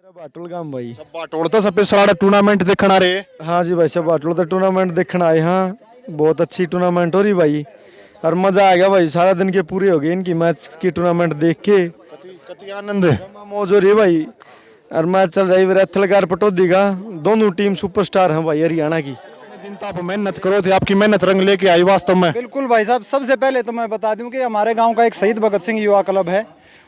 मेरा बाटुल गांव भाई। सब बाटोड़ तो सब सारा टूर्नामेंट देखना आ रहे। हाँ जी भाई, सब बाटुल तो टूर्नामेंट देखना आए। हाँ, बहुत अच्छी टूर्नामेंट हो रही भाई, और मजा आ गया भाई। सारा दिन के पूरे हो गए इनकी मैच की टूर्नामेंट देख के। कति कति आनंद है। जमा मौज हो रही है भाई। और मैच चल रही है रैथलगार पटौदी का। दोनों टीम सुपरस्टार हैं भाई हरियाणा की। इतने दिन तो आप मेहनत करो थे, आपकी मेहनत रंग लेके आई वास्तव में। बिल्कुल भाई साहब, सबसे पहले तो मैं बता दूं कि हमारे गांव का एक शहीद भगत सिंह युवा क्लब है।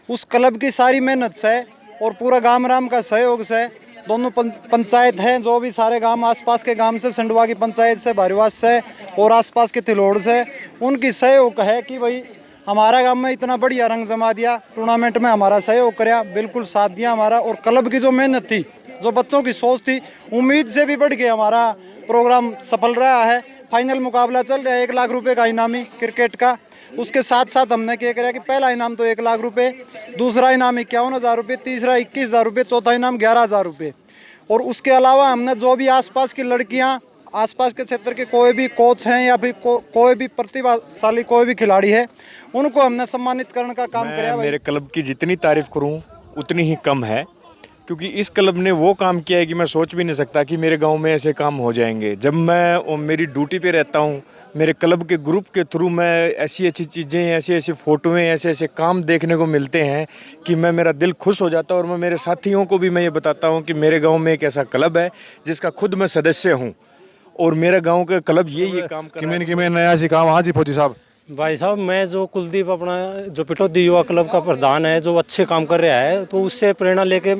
उस क्लब की सारी मेहनत से और पूरा गांव राम का सहयोग से, दोनों पंचायत हैं, जो भी सारे गांव आसपास के गांव से, संडवा की पंचायत से, भारीवास से और आसपास के तिलोड़ से, उनकी सहयोग है कि भाई हमारा गांव में इतना बढ़िया रंग जमा दिया। टूर्नामेंट में हमारा सहयोग कराया, बिल्कुल साथ दिया हमारा। और क्लब की जो मेहनत थी, जो बच्चों की सोच थी, उम्मीद से भी बढ़ के हमारा प्रोग्राम सफल रहा है। फाइनल मुकाबला चल रहा है, 1 लाख रुपए का इनामी क्रिकेट का। उसके साथ साथ हमने क्या करा कि पहला इनाम तो 1 लाख रुपए, दूसरा इनाम 51,000 रुपये, तीसरा 21,000 रुपये, चौथा इनाम 11,000 रुपये। और उसके अलावा हमने जो भी आसपास की लड़कियां, आसपास के क्षेत्र के कोई भी कोच हैं या फिर कोई भी प्रतिभाशाली कोई भी खिलाड़ी है, उनको हमने सम्मानित करने का काम कराया। मेरे क्लब की जितनी तारीफ करूं उतनी ही कम है, क्योंकि इस क्लब ने वो काम किया है कि मैं सोच भी नहीं सकता कि मेरे गांव में ऐसे काम हो जाएंगे। जब मैं और मेरी ड्यूटी पे रहता हूं, मेरे क्लब के ग्रुप के थ्रू मैं ऐसी ऐसी चीज़ें, ऐसी ऐसी फ़ोटोएं, ऐसे ऐसे काम देखने को मिलते हैं कि मेरा दिल खुश हो जाता है। और मैं मेरे साथियों को भी मैं ये बताता हूँ कि मेरे गाँव में एक ऐसा क्लब है जिसका खुद मैं सदस्य हूँ, और मेरे गाँव का क्लब ये काम कर रहा है। कि मैं नया सी काम। हाँ जी फौजी साहब। भाई साहब, मैं जो कुलदीप अपना जो पिटौदी युवा क्लब का प्रधान है, जो अच्छे काम कर रहा है, तो उससे प्रेरणा लेके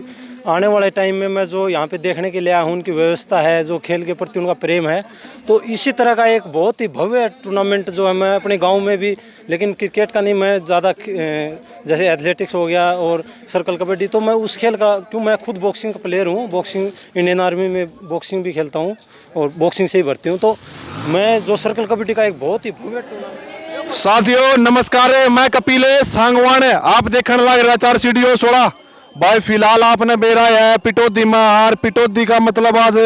आने वाले टाइम में मैं जो यहाँ पे देखने के लिए आया हूँ, उनकी व्यवस्था है, जो खेल के प्रति उनका प्रेम है, तो इसी तरह का एक बहुत ही भव्य टूर्नामेंट जो है मैं अपने गांव में भी, लेकिन क्रिकेट का नहीं, मैं ज़्यादा जैसे एथलेटिक्स हो गया और सर्कल कबड्डी, तो मैं उस खेल का, क्यों मैं खुद बॉक्सिंग का प्लेयर हूँ, बॉक्सिंग इंडियन आर्मी में बॉक्सिंग भी खेलता हूँ और बॉक्सिंग से ही भर्ती हूँ, तो मैं जो सर्कल कबड्डी का एक बहुत ही भव्य टूर्नामेंट। साथियों नमस्कार, मैं कपिल सांगवान, आप देखने लग रहा 4 सीढ़ियों 16 भाई। फिलहाल आपने बेरा है पिटौदी में, और पिटौदी का मतलब आज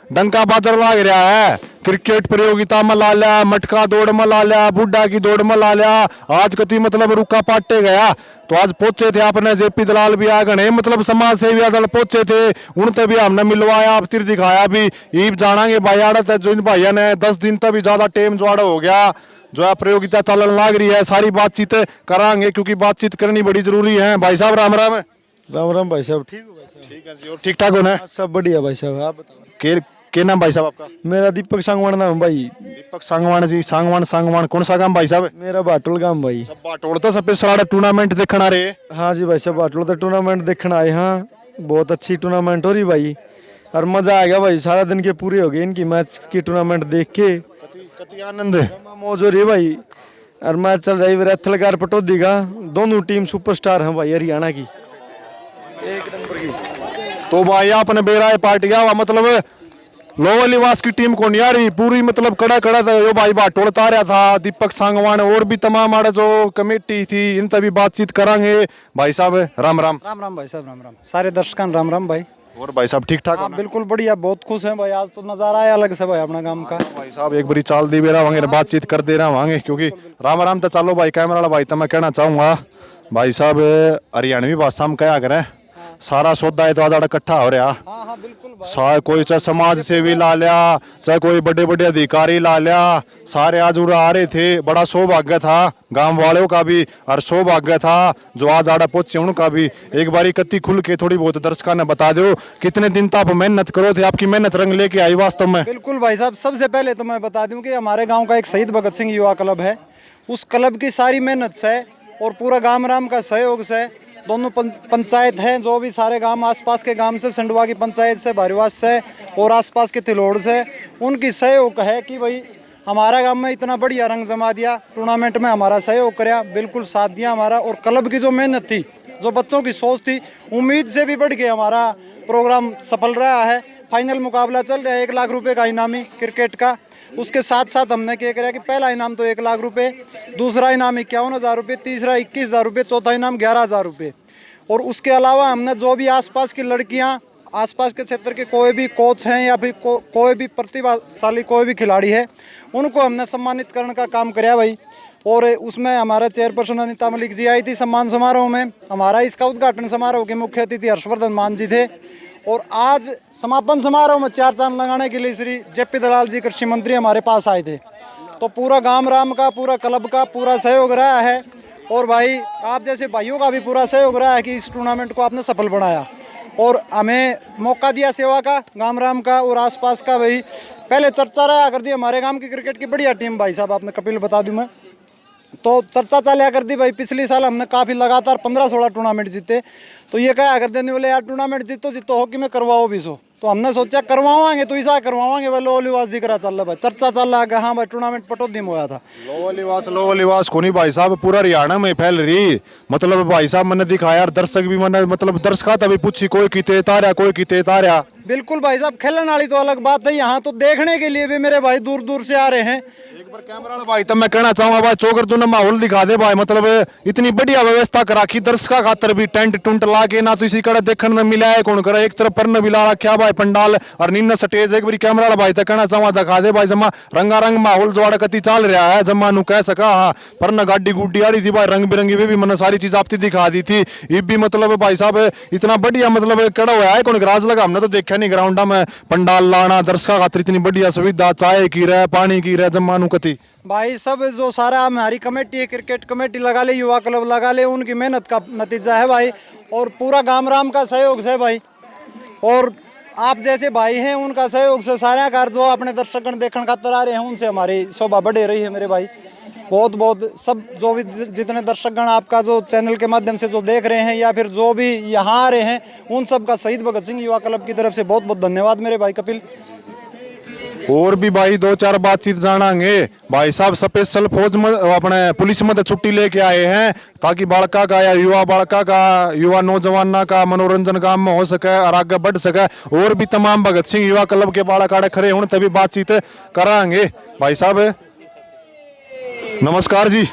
डंका बाजर लग रहा है। क्रिकेट प्रतियोगिता में ला लिया, मटका दौड़ में ला लिया, बुड्ढा की दौड़ में ला लिया। आज कति मतलब रुका पाटे गया, तो आज पहुंचे थे आपने जेपी दलाल भी आ गए, मतलब समाज सेवी दल पहुंचे थे, उनसे भी हमने मिलवाया, आप तिर दिखाया भी। ईब जानांगे भाई आड़त है जो इन भाइयों ने 10 दिन तक भी ज्यादा टाइम जोड़ा हो गया, जो है प्रतियोगिता चलन लग रही है। सारी बातचीत करांगे क्योंकि बातचीत करनी बड़ी जरूरी है। भाई साहब राम राम। राम राम भाई साहब। ठीक हो भाई साहब? ठीक है जी, और ठीक ठाक होना है? सब बढ़िया भाई साहब, आप बताओ। के नाम भाई साहब आपका? मेरा दीपक सांगवान नाम भाई। दीपक सांगवान जी। सांगवान कौन सा काम भाई साहब? मेरा बाटुल गांव भाई। सब बाटोड़ तो सब सारा टूर्नामेंट देखना आ रहे। हाँ जी भाई, सब बाटुल तो टूर्नामेंट देखना आए। हाँ, बहुत अच्छी टूर्नामेंट हो रही भाई, और मजा आ गया भाई। सारा दिन के पूरे हो गए इनकी मैच की टूर्नामेंट देख के। कति आनंद है। जमा मौज हो रही है भाई। और मैच चल रही है रैथलगार पटौदी का। दोनों टीम सुपरस्टार हैं भाई हरियाणा की, एक नंबर की। तो भाई आपने बेरा पार्टी गया, मतलब लोअर लिवास की टीम को नहीं आ रही पूरी, मतलब कड़ा कड़ा था यो भाई बाटोड़ तारा था, दीपक सांगवान और भी तमाम आड़े जो कमेटी थी, इन तभी बातचीत करांगे। भाई साहब राम राम। राम राम भाई साहब, राम राम सारे दर्शकों, राम राम भाई। और भाई साहब ठीक ठाक? हाँ बिल्कुल बढ़िया, बहुत खुश हैं भाई। आज तो नज़ारा आया अलग से भाई अपना गांव का। भाई साहब एक बारी चाल दी बेरा वांगे बातचीत कर दे रहा वांगे, क्योंकि राम राम तो चलो भाई कैमरा वाला भाई, तो मैं कहना चाहूंगा भाई साहब हरियाणवी भाषा में क्या करें, सारा सौदा है तो आज इकट्ठा हो रहा। हाँ हाँ बिल्कुल भाई। सारे कोई चाहे समाज सेवी ला लिया, चाहे कोई बड़े बड़े अधिकारी ला लिया, सारे आज उड़ा आ रहे थे। बड़ा सौभाग्य था गांव वालों का भी, और सौभाग्य था जो आज आड़ा पहुंचे उनका भी। एक बारी कत्ती खुल के थोड़ी बहुत दर्शकों ने बता दो, कितने दिन तो आप मेहनत करो थे, आपकी मेहनत रंग लेके आई वास्तव में। बिल्कुल भाई साहब, सबसे पहले तो मैं बता दूं कि हमारे गांव का एक शहीद भगत सिंह युवा क्लब है। उस क्लब की सारी मेहनत से और पूरा गांव राम का सहयोग से, दोनों पंचायत हैं, जो भी सारे गांव आसपास के गांव से, संडवा की पंचायत से, भारीवास से और आसपास के तिलोड़ से, उनकी सहयोग है कि भाई हमारा गांव में इतना बढ़िया रंग जमा दिया। टूर्नामेंट में हमारा सहयोग कराया, बिल्कुल साथ दिया हमारा। और क्लब की जो मेहनत थी, जो बच्चों की सोच थी, उम्मीद से भी बढ़ के हमारा प्रोग्राम सफल रहा है। फाइनल मुकाबला चल रहा है, 1 लाख रुपए का इनामी क्रिकेट का। उसके साथ साथ हमने क्या करा कि पहला इनाम तो 1 लाख रुपए, दूसरा इनाम 51,000 रुपये, तीसरा 21,000 रुपये, चौथा इनाम 11,000 रुपये। और उसके अलावा हमने जो भी आसपास की लड़कियां, आसपास के क्षेत्र के कोई भी कोच हैं या फिर कोई भी प्रतिभाशाली कोई भी खिलाड़ी है, उनको हमने सम्मानित करने का काम कराया भाई। और उसमें हमारा चेयरपर्सन अनिता मलिक जी आई थी सम्मान समारोह में। हमारा इसका उद्घाटन समारोह के मुख्य अतिथि हर्षवर्धन मान जी थे। और आज समापन समारोह में चार चांद लगाने के लिए श्री जेपी दलाल जी कृषि मंत्री हमारे पास आए थे। तो पूरा गांव राम का, पूरा क्लब का पूरा सहयोग रहा है। और भाई आप जैसे भाइयों का भी पूरा सहयोग रहा है कि इस टूर्नामेंट को आपने सफल बनाया और हमें मौका दिया सेवा का, गांव राम का और आसपास का। भाई पहले चर्चा रहा कर दी हमारे गांव की क्रिकेट की बढ़िया टीम, भाई साहब आपने कपिल बता दूं मैं, तो चर्चा चलिया कर दी भाई। पिछले साल हमने काफ़ी लगातार 15-16 टूर्नामेंट जीते। तो ये कहा कर देने वाले यार टूर्नामेंट जीतो जीतो हॉकी में करवाओ भी सो। तो हमने सोचा करवाएंगे तो ऐसा करवाएंगे भाई। लो लिवास जी करा चल रहा भाई, चर्चा चल रहा है हाँ भाई टूर्नामेंट पटौदी में हुआ था। लो लिवास को नहीं भाई साहब, पूरा हरियाणा में फैल रही। मतलब भाई साहब मैंने दिखाया, दर्शक भी मैंने मतलब दर्शक तभी पूछी कोई किते तारा कोई किते तारा। बिल्कुल भाई साहब, खेलने वाली तो अलग बात है, यहाँ तो देखने के लिए भी मेरे भाई दूर दूर से आ रहे हैं। एक बार कैमरा वाला भाई तब मैं कहना चाहूंगा भाई चौकर तूने माहौल दिखा दे भाई। मतलब इतनी बढ़िया व्यवस्था करा की दर्शक खातर भी, टेंट टुंट ला के ना तो इसी कड़े देखने मिला है कौन करे। एक तरफ पर भी ला रखा भाई पंडाल और नीना स्टेज। एक बार कैमरा वाला भाई तक कहना चाहूंगा दिखा दे भाई, जमा रंगारंग माहौल जोड़ा कति चल रहा है। जमा नु कह सका हाँ पर न गाड़ी गुड्डी आ रही थी भाई, रंग बिरंगी भी मैंने सारी चीज आपकी दिखा दी थी। ये भी मतलब भाई साहब इतना बढ़िया मतलब कड़ा हुआ है कौन राज लगा, हमने तो देखा नहीं ग्राउंड में पंडाल लाना दर्शक खातर इतनी बढ़िया सुविधा, चाय की रहे पानी की रहे जमा नु कति भाई सब जो सारा हमारी कमेटी है, क्रिकेट कमेटी लगा ले, युवा क्लब लगा ले, उनकी मेहनत का नतीजा है भाई। और पूरा गांव राम का सहयोग से भाई, और आप जैसे भाई हैं उनका सहयोग से सारे कार जो अपने दर्शकगण देखने खातर आ रहे हैं उनसे हमारी शोभा बढ़े रही है मेरे भाई। बहुत बहुत सब जो भी जितने दर्शकगण आपका जो चैनल के माध्यम से जो देख रहे हैं या फिर जो भी यहाँ आ रहे हैं, उन सब का शहीद भगत सिंह युवा क्लब की तरफ से बहुत बहुत धन्यवाद मेरे भाई कपिल। और भी भाई दो चार बातचीत जानांगे भाई साहब। स्पेशल फौज में अपने पुलिस में छुट्टी लेके आए हैं ताकि बालका का या युवा बालका का, युवा नौजवान का मनोरंजन काम में हो सके और आगे बढ़ सके। और भी तमाम भगत सिंह युवा क्लब के बालक आड़े खड़े होने तभी बातचीत कराएंगे भाई साहब। नमस्कार जी।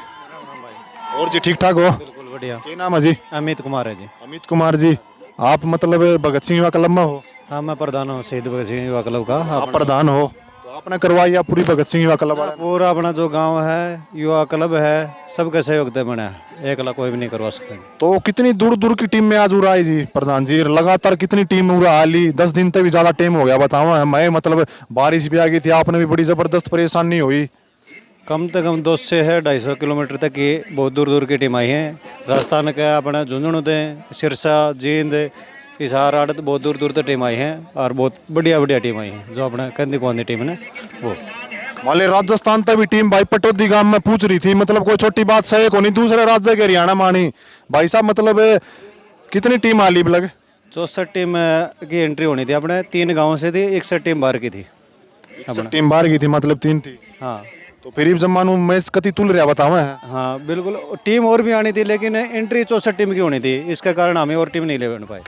और जी ठीक ठाक हो? बिल्कुल बढ़िया। क्या नाम है जी? अमित कुमार है जी। अमित कुमार जी, आप मतलब भगत सिंह युवा क्लब में हो? हाँ मैं प्रधान हूँ शहीद भगत सिंह युवा क्लब का। आप प्रधान हो तो आपने करवाई या पूरी भगत सिंह युवा क्लब वाले? पूरा अपना जो गांव है युवा क्लब है सबके सहयोग से बना है, अकेला कोई भी नहीं करवा सकते। तो कितनी दूर दूर की टीम में आज उड़ा है जी प्रधान जी? लगातार कितनी टीम उड़ा ली? 10 दिन तक भी ज्यादा टीम हो गया बताओ। मैं मतलब बारिश भी आ गई थी, आपने भी बड़ी जबरदस्त परेशानी हुई। कम से कम 200 से 250 किलोमीटर तक की बहुत दूर दूर की टीम आई हैं। राजस्थान के अपना झुंझुनू थे, सिरसा, जींद, हिसार आड़ बहुत दूर दूर तक टीम आई हैं और बहुत बढ़िया बढ़िया टीम आई हैं जो अपना कंदी कौंदी टीम ने वो। मान ली राजस्थान तक भी टीम भाई पटौदी गांव में पूछ रही थी, मतलब कोई छोटी बात सही को नहीं, दूसरे राज्य के हरियाणा मानी भाई साहब। मतलब कितनी टीम आ ली लग? 64 टीम की एंट्री होनी थी अपने, 3 गाँव से थी, 61 टीम बाहर की थी। टीम बाहर की थी मतलब 3 थी। हाँ तो फिर जमानू मैच कति तुल रहा बताओ है? हाँ बिल्कुल, टीम और भी आनी थी लेकिन एंट्री 64 टीम की होनी थी, इसके कारण हमें और टीम नहीं ले पाए।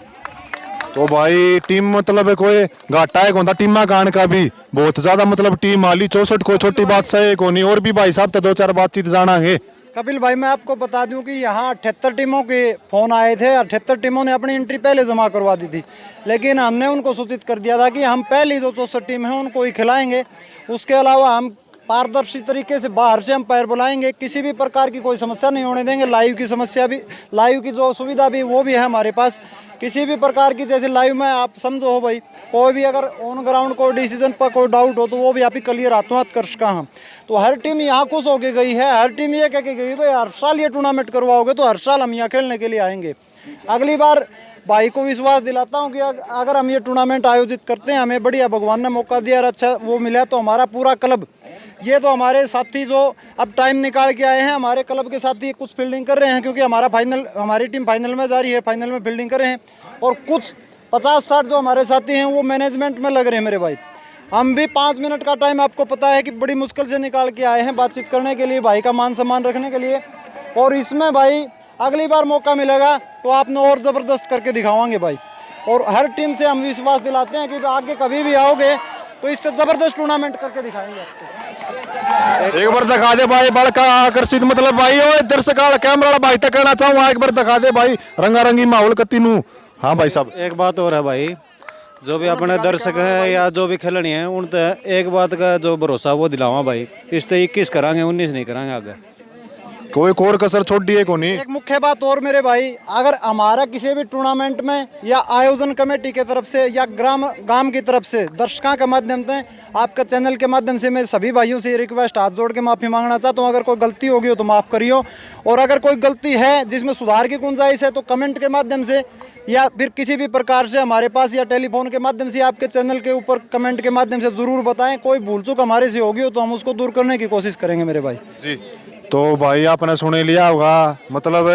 तो भाई टीम मतलब कोई घाटा है कौन था टीमा गान का भी बहुत ज्यादा, मतलब टीम आली 64 कोई छोटी बात सही को नहीं। और भी भाई साहब तो 2-4 बातचीत जानांगे। कपिल भाई मैं आपको बता दूं कि यहाँ 78 टीमों के फ़ोन आए थे, 78 टीमों ने अपनी एंट्री पहले जमा करवा दी थी, लेकिन हमने उनको सूचित कर दिया था कि हम पहली जो 64 टीम है उनको ही खिलाएंगे। उसके अलावा हम पारदर्शी तरीके से बाहर से अंपायर बुलाएंगे, किसी भी प्रकार की कोई समस्या नहीं होने देंगे। लाइव की समस्या भी, लाइव की जो सुविधा भी वो भी है हमारे पास। किसी भी प्रकार की जैसे लाइव में आप समझो हो भाई, कोई भी अगर ऑन ग्राउंड कोई डिसीजन पर कोई डाउट हो तो वो भी आप ही क्लियर हाथों हाथ कर सका हम। तो हर टीम यहाँ खुश होके गई है, हर टीम ये कह के गई भाई हर साल ये टूर्नामेंट करवाओगे तो हर साल हम यहाँ खेलने के लिए आएंगे। अगली बार भाई को विश्वास दिलाता हूँ कि अगर हम ये टूर्नामेंट आयोजित करते हैं, हमें बढ़िया भगवान ने मौका दिया और अच्छा वो मिला, तो हमारा पूरा क्लब, ये तो हमारे साथी जो अब टाइम निकाल के आए हैं, हमारे क्लब के साथी कुछ फील्डिंग कर रहे हैं क्योंकि हमारी टीम फाइनल में जा रही है, फाइनल में फील्डिंग कर रहे हैं। और कुछ 50-60 जो हमारे साथी हैं वो मैनेजमेंट में लग रहे हैं मेरे भाई। हम भी 5 मिनट का टाइम आपको पता है कि बड़ी मुश्किल से निकाल के आए हैं बातचीत करने के लिए, भाई का मान सम्मान रखने के लिए। और इसमें भाई अगली बार मौका मिलेगा तो आपने और ज़बरदस्त करके दिखावाएंगे भाई। और हर टीम से हम विश्वास दिलाते हैं कि आगे कभी भी आओगे तो इससे ज़बरदस्त टूर्नामेंट करके दिखाएंगे आपको। एक बार दिखा दे भाई बड़का आकर्षित, मतलब भाई ओ दर्शक कैमरा भाई तक कहना चाहूँ एक बार दिखा दे भाई रंगारंगी माहौल कति नू। हाँ भाई साहब एक बात और है भाई, जो भी अपने दर्शक है या जो भी खिलाड़ी हैं उन एक बात का जो भरोसा वो दिलावा भाई, इस तो 21 कराएंगे, 19 नहीं कराएंगे आगे। कोई कोर कसर छोड़ दी है को नहीं। एक मुख्य बात और मेरे भाई, अगर हमारा किसी भी टूर्नामेंट में या आयोजन कमेटी की तरफ से या गांव की तरफ से दर्शकों के माध्यम से आपका चैनल के माध्यम से मैं सभी भाइयों से रिक्वेस्ट हाथ जोड़ के माफ़ी मांगना चाहता हूं। अगर कोई गलती होगी हो तो माफ़ करियो, और अगर कोई गलती है जिसमें सुधार की गुंजाइश है तो कमेंट के माध्यम से या फिर किसी भी प्रकार से हमारे पास या टेलीफोन के माध्यम से आपके चैनल के ऊपर कमेंट के माध्यम से ज़रूर बताएं। कोई भूल चूक हमारे से होगी हो तो हम उसको दूर करने की कोशिश करेंगे मेरे भाई जी। तो भाई आपने सुन लिया होगा, मतलब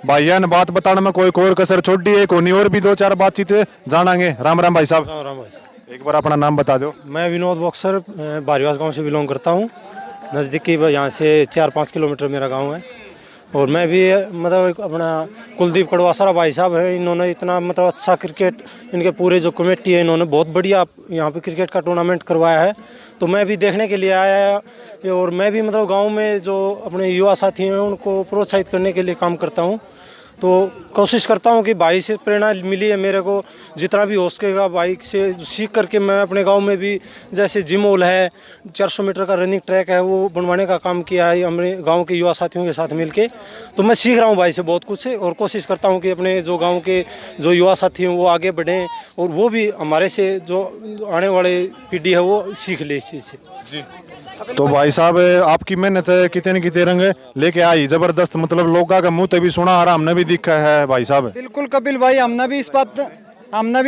भाइया ने बात बताने में कोई कोर कसर छोड़ दी है को नहीं, और भी 2-4 बातचीत जानेंगे। राम राम भाई साहब। राम राम भाई। एक बार अपना नाम बता दो। मैं विनोद बॉक्सर बारिवास गांव से बिलोंग करता हूं। नज़दीकी यहाँ से 4-5 किलोमीटर मेरा गांव है। और मैं भी मतलब एक अपना कुलदीप कड़वासरा भाई साहब हैं, इन्होंने इतना मतलब अच्छा क्रिकेट, इनके पूरे जो कमेटी है इन्होंने बहुत बढ़िया यहाँ पे क्रिकेट का टूर्नामेंट करवाया है। तो मैं भी देखने के लिए आया, और मैं भी मतलब गांव में जो अपने युवा साथी हैं उनको प्रोत्साहित करने के लिए काम करता हूँ। तो कोशिश करता हूँ कि भाई से प्रेरणा मिली है मेरे को, जितना भी हो सकेगा भाई से सीख करके मैं अपने गांव में भी, जैसे जिम हॉल है, 400 मीटर का रनिंग ट्रैक है, वो बनवाने का काम किया है हमने गांव के युवा साथियों के साथ मिलके। तो मैं सीख रहा हूँ भाई से बहुत कुछ, और कोशिश करता हूँ कि अपने जो गाँव के जो युवा साथी हैं वो आगे बढ़ें, और वो भी हमारे से जो आने वाले पीढ़ी है वो सीख ले इस चीज़ से। जी। तो भाई साहब आपकी मेहनत कितने न कितने रंग लेके आई जबरदस्त, मतलब लोगों का मुंह तो भी सुना, और हमने भी देखा है भाई साहब। बिल्कुल कपिल भाई, हमने भी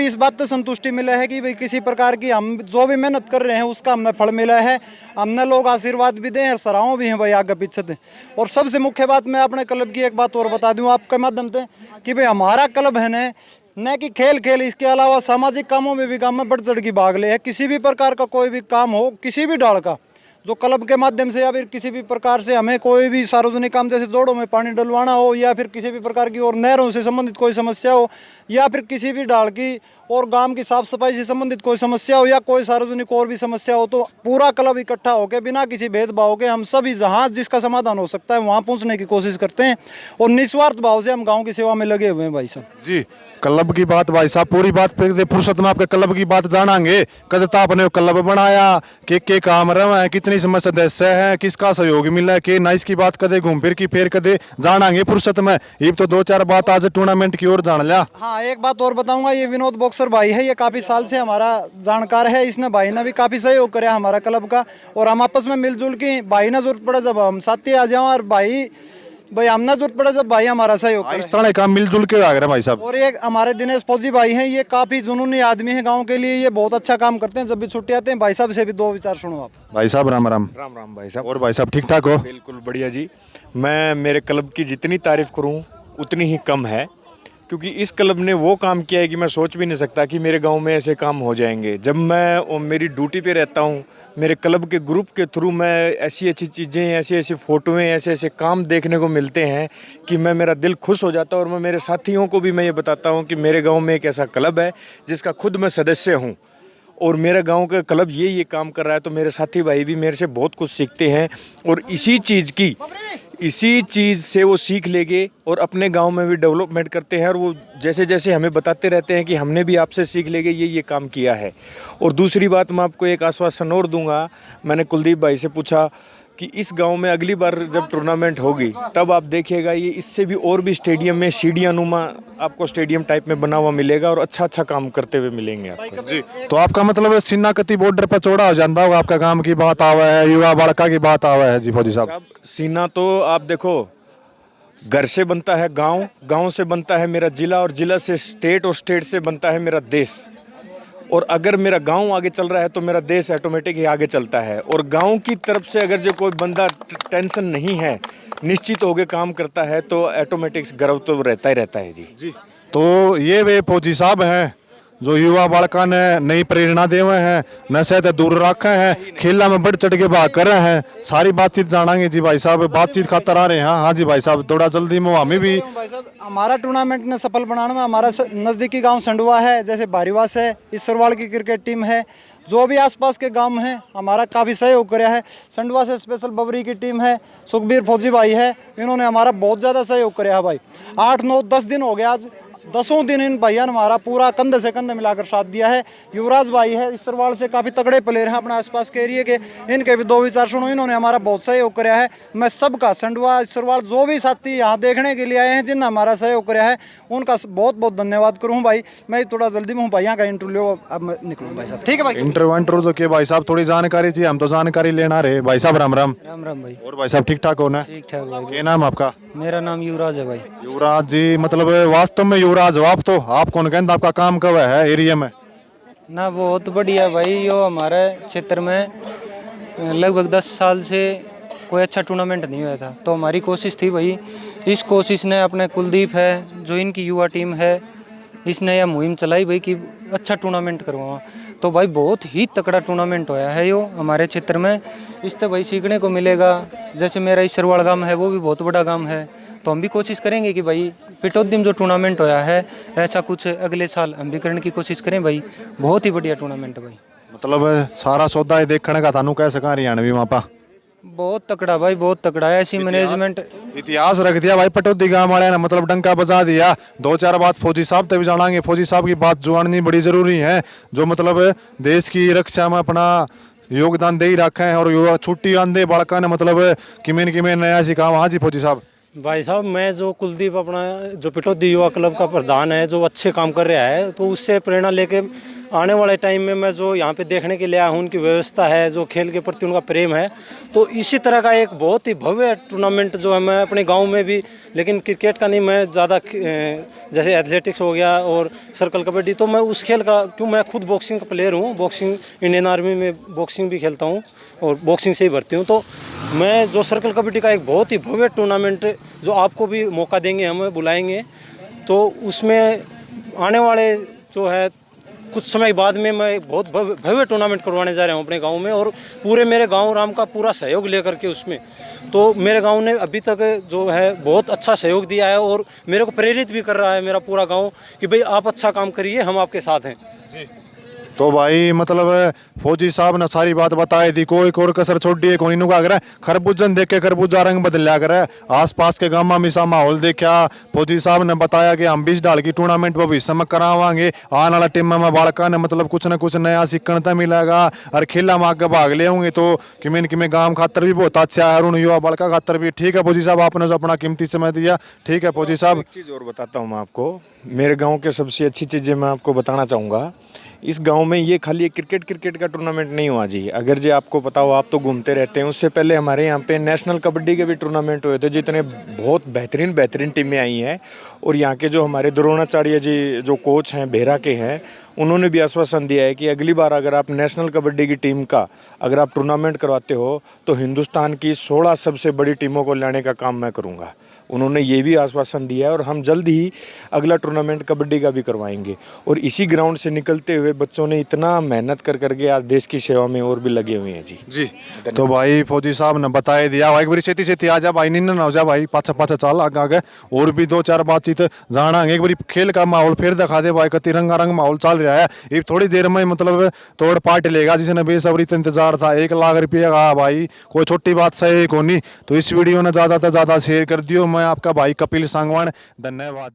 इस बात से संतुष्टि मिला है कि भाई किसी प्रकार की हम जो भी मेहनत कर रहे हैं उसका हमें फल मिला है। हमने लोग आशीर्वाद भी दें और सराहों भी हैं भाई आगे पीछे थे। और सबसे मुख्य बात, मैं अपने क्लब की एक बात और बता दूं आपके माध्यम से कि भाई हमारा क्लब है न कि खेल, इसके अलावा सामाजिक कामों में भी काम में बढ़ चढ़ की भाग ले है। किसी भी प्रकार का कोई भी काम हो, किसी भी डाल का, जो क्लब के माध्यम से या फिर किसी भी प्रकार से हमें कोई भी सार्वजनिक काम, जैसे जोड़ों में पानी डलवाना हो, या फिर किसी भी प्रकार की और नहरों से संबंधित कोई समस्या हो, या फिर किसी भी डाल की और गांव की साफ सफाई से संबंधित कोई समस्या हो, या कोई सार्वजनिक और भी समस्या हो, तो पूरा क्लब इकट्ठा होकर बिना किसी भेदभाव के हम सभी जहाँ जिसका समाधान हो सकता है वहाँ पहुँचने की कोशिश करते हैं, और निस्वार्थ भाव से हम गाँव की सेवा में लगे हुए हैं भाई साहब। जी। क्लब की बात भाई साहब पूरी बात फिर फुर्सत में आपके क्लब की बात जानांगे। कद तो आपने क्लब बनाया, के काम रहा है, कितनी समय सदस्य है, किसका सहयोग मिला है, के नाइस की बात कदे घूम फिर की फिर कदे जानांगे फुर्सत में। ये तो 2-4 बात आज टूर्नामेंट की ओर जान लिया। हाँ, एक बात और बताऊंगा, ये विनोद बॉक्सर भाई है, ये काफ़ी साल से हमारा जानकार है। इसने भाई ने भी काफ़ी सहयोग कराया हमारा क्लब का, और हम आपस में मिलजुल के, भाई ने जरूरत पड़े जब हम साथी आ जाओ, और भाई हमने जरूरत पड़े जब भाई हमारा सहयोग करे। इस तरह काम मिलजुल के आ गए भाई साहब। और ये हमारे दिनेश फौजी भाई हैं, ये काफ़ी जुनूनी आदमी हैं गांव के लिए, ये बहुत अच्छा काम करते हैं। जब भी छुट्टी आते हैं, भाई साहब से भी 2 विचार सुनो आप। भाई साहब राम राम। राम राम भाई साहब। और भाई साहब ठीक ठाक हो? बिल्कुल बढ़िया जी। मैं मेरे क्लब की जितनी तारीफ़ करूं उतनी ही कम है, क्योंकि इस क्लब ने वो काम किया है कि मैं सोच भी नहीं सकता कि मेरे गांव में ऐसे काम हो जाएंगे। जब मैं और मेरी ड्यूटी पे रहता हूं, मेरे क्लब के ग्रुप के थ्रू मैं ऐसी अच्छी चीज़ें, ऐसी ऐसी फ़ोटोएं, ऐसे ऐसे काम देखने को मिलते हैं कि मेरा दिल खुश हो जाता है। और मैं मेरे साथियों को भी मैं ये बताता हूँ कि मेरे गाँव में एक ऐसा क्लब है जिसका खुद मैं सदस्य हूँ, और मेरे गांव का क्लब ये काम कर रहा है, तो मेरे साथी भाई भी मेरे से बहुत कुछ सीखते हैं, और इसी चीज़ से वो सीख लेंगे और अपने गांव में भी डेवलपमेंट करते हैं। और वो जैसे जैसे हमें बताते रहते हैं कि हमने भी आपसे सीख लेंगे, ये काम किया है। और दूसरी बात, मैं आपको एक आश्वासन और दूंगा। मैंने कुलदीप भाई से पूछा कि इस गांव में अगली बार जब टूर्नामेंट होगी तब आप देखिएगा, ये इससे भी और भी स्टेडियम में सीढ़ियाँ नुमा आपको स्टेडियम टाइप में बना हुआ मिलेगा, और अच्छा काम करते हुए मिलेंगे आपको। जी। तो आपका मतलब सीनाकती बॉर्डर पर चौड़ा हो जाता होगा, आपका काम की बात आवा है, युवा बालका की बात आवा है। जी फौजी साहब, सीना तो आप देखो, घर से बनता है गांव, गांव से बनता है मेरा जिला, और जिला से स्टेट, और स्टेट से बनता है मेरा देश। और अगर मेरा गांव आगे चल रहा है तो मेरा देश ऑटोमेटिक ही आगे चलता है। और गांव की तरफ से अगर जो कोई बंदा टेंशन नहीं है, निश्चित होकर काम करता है, तो ऑटोमेटिक गर्व तो रहता ही रहता है। जी। तो ये वे फौजी साहब हैं जो युवा बालका ने नई प्रेरणा दे हुए हैं, नशे से दूर रखे हैं, खेला में बढ़ चढ़ के भाग कर रहे हैं। सारी बातचीत जानेंगे जी भाई साहब, बातचीत खातर आ रहे हैं। हाँ जी भाई साहब, थोड़ा जल्दी में हमें भी भाई साहब, हमारा टूर्नामेंट ने सफल बनाने में हमारा नज़दीकी गांव संडवा है, जैसे बारीवास है, इसरवाड़ की क्रिकेट टीम है, जो भी आसपास के गांव हैं हमारा काफ़ी सहयोग कराया है। संडवा से स्पेशल बबरी की टीम है, सुखबीर फौजी भाई है, इन्होंने हमारा बहुत ज़्यादा सहयोग कराया है भाई। 8, 9, 10 दिन हो गया आज 10 दिन इन भाइयों ने हमारा पूरा कंधे से कंधे मिलाकर साथ दिया है। युवराज भाई है इस सरवाल से, काफ़ी तगड़े प्लेयर हैं अपने आसपास के एरिए के, इनके भी 2 विचार सुनो। इन्होंने हमारा बहुत सहयोग कराया है। मैं सबका संडवा इस सरवाल जो भी साथी यहाँ देखने के लिए आए हैं, जिनने हमारा सहयोग कराया है, उनका बहुत बहुत धन्यवाद करूँ भाई। मैं थोड़ा जल्दी में हूँ भाई, यहाँ का इंटरव्यू अब मैं निकलूँ भाई साहब। ठीक है भाई। इंटरव्यू तो के भाई साहब थोड़ी जानकारी चाहिए, हम तो जानकारी लेना रहे। भाई साहब राम राम। राम राम भाई। और भाई साहब ठीक ठाक हो ना? ठीक ठाक भाई। क्या नाम आपका? मेरा नाम युवराज है भाई। युवराज जी, मतलब वास्तव में युवराज हो आप तो? आप कौन कहते आपका काम कब है एरिया में? ना बहुत बढ़िया भाई। यो हमारे क्षेत्र में लगभग 10 साल से कोई अच्छा टूर्नामेंट नहीं हुआ था, तो हमारी कोशिश थी भाई। इस कोशिश ने अपने कुलदीप है जो इनकी युवा टीम है, इसने यह मुहिम चलाई भाई कि अच्छा टूर्नामेंट करवाओ। तो भाई बहुत ही तगड़ा टूर्नामेंट होया है यो हमारे क्षेत्र में। इससे भाई सीखने को मिलेगा। जैसे मेरा इस सरवाड़ गांव है वो भी बहुत बड़ा गांव है, तो हम भी कोशिश करेंगे कि भाई पिटौदी में जो टूर्नामेंट होया है ऐसा कुछ अगले साल हम भी करने की कोशिश करें भाई। बहुत ही बढ़िया टूर्नामेंट है भाई। मतलब सारा सौदा ही देखने का थानू कैसे कहा हरियाणवी वहाँ पा? बहुत तकड़ा भाई, बहुत तकड़ा है। ऐसी मैनेजमेंट इतिहास रख दिया भाई पटौदी गांव वाले ने, मतलब डंका बजा दिया। 2-4 बात फौजी साहब तक भी जानेंगे। फौजी साहब की बात जाननी बड़ी जरूरी है, जो मतलब देश की रक्षा में अपना योगदान दे ही रखा है। और छुट्टी आंदे बालका ने मतलब किमेन नया सिखा। हाँ जी फौजी साहब। भाई साहब, मैं जो कुलदीप अपना जो पिटौदी युवा क्लब का प्रधान है, जो अच्छे काम कर रहा है, तो उससे प्रेरणा लेके आने वाले टाइम में मैं जो यहाँ पे देखने के लिए आया हूँ, उनकी व्यवस्था है, जो खेल के प्रति उनका प्रेम है, तो इसी तरह का एक बहुत ही भव्य टूर्नामेंट जो है मैं अपने गांव में भी, लेकिन क्रिकेट का नहीं, मैं ज़्यादा जैसे एथलेटिक्स हो गया और सर्कल कबड्डी, तो मैं उस खेल का, क्यों मैं खुद बॉक्सिंग का प्लेयर हूँ, बॉक्सिंग इंडियन आर्मी में बॉक्सिंग भी खेलता हूँ और बॉक्सिंग से ही भर्ती हूँ, तो मैं जो सर्कल कबड्डी का एक बहुत ही भव्य टूर्नामेंट जो आपको भी मौका देंगे, हमें बुलाएंगे, तो उसमें आने वाले जो है कुछ समय बाद में मैं बहुत भव्य टूर्नामेंट करवाने जा रहा हूँ अपने गांव में, और पूरे मेरे गांव राम का पूरा सहयोग लेकर के उसमें। तो मेरे गांव ने अभी तक जो है बहुत अच्छा सहयोग दिया है और मेरे को प्रेरित भी कर रहा है मेरा पूरा गांव कि भाई आप अच्छा काम करिए, हम आपके साथ हैं जी। तो भाई मतलब फौजी साहब ने सारी बात बताई थी, कोई कोर कसर छोड़ दी कोई नु का खरबूजन देख के खरबूजा रंग बदलिया करे। आसपास के गांव में मिसा माहौल देखा। फौजी साहब ने बताया कि हम 20 डाल की टूर्नामेंट भविष्य में करावांगे। आने वाला टीम में बालका ने मतलब कुछ न कुछ नया सीखने मिलेगा और खेला में आगे भाग ले होंगे, तो किमें गांव खातर भी बहुत अच्छा है और उन युवा बालका खातर भी। ठीक है फौजी साहब, आपने जो अपना कीमती समय दिया। ठीक है फौजी साहब। एक चीज़ और बताता हूँ मैं आपको, मेरे गांव के सबसे अच्छी चीज़ें मैं आपको बताना चाहूँगा। इस गांव में ये खाली एक क्रिकेट का टूर्नामेंट नहीं हुआ जी। अगर जी आपको पता हो, आप तो घूमते रहते हैं, उससे पहले हमारे यहाँ पे नेशनल कबड्डी के भी टूर्नामेंट हुए थे, जितने बहुत बेहतरीन टीमें आई हैं। और यहाँ के जो हमारे द्रोणाचार्य जी जो कोच हैं, बेहरा के हैं, उन्होंने भी आश्वासन दिया है कि अगली बार अगर आप नेशनल कबड्डी की टीम का अगर आप टूर्नामेंट करवाते हो तो हिंदुस्तान की 16 सबसे बड़ी टीमों को लाने का काम मैं करूँगा। उन्होंने ये भी आश्वासन दिया है और हम जल्द ही अगला टूर्नामेंट कबड्डी का भी करवाएंगे। और इसी ग्राउंड से निकलते हुए बच्चों ने इतना मेहनत कर करके आज देश की सेवा में और भी लगे हुए हैं जी। तो भाई फौजी साहब ने बता दिया भाई, बड़ी छेती आ जा भाई, निन्न ना हो जा भाई, पाछा चल आगे और भी 2-4 बातचीत जाना। एक बार खेल का माहौल फिर दिखा दे भाई, कति रंगारंग माहौल चल रहा है। ये थोड़ी देर में मतलब तोड़ पार्ट लेगा, जिसने बेसब्री से इंतजार था। 1 लाख रुपये का भाई, कोई छोटी बात सही को नहीं। तो इस वीडियो ने ज़्यादा से ज़्यादा शेयर कर दियो। मैं आपका भाई कपिल सांगवान, धन्यवाद।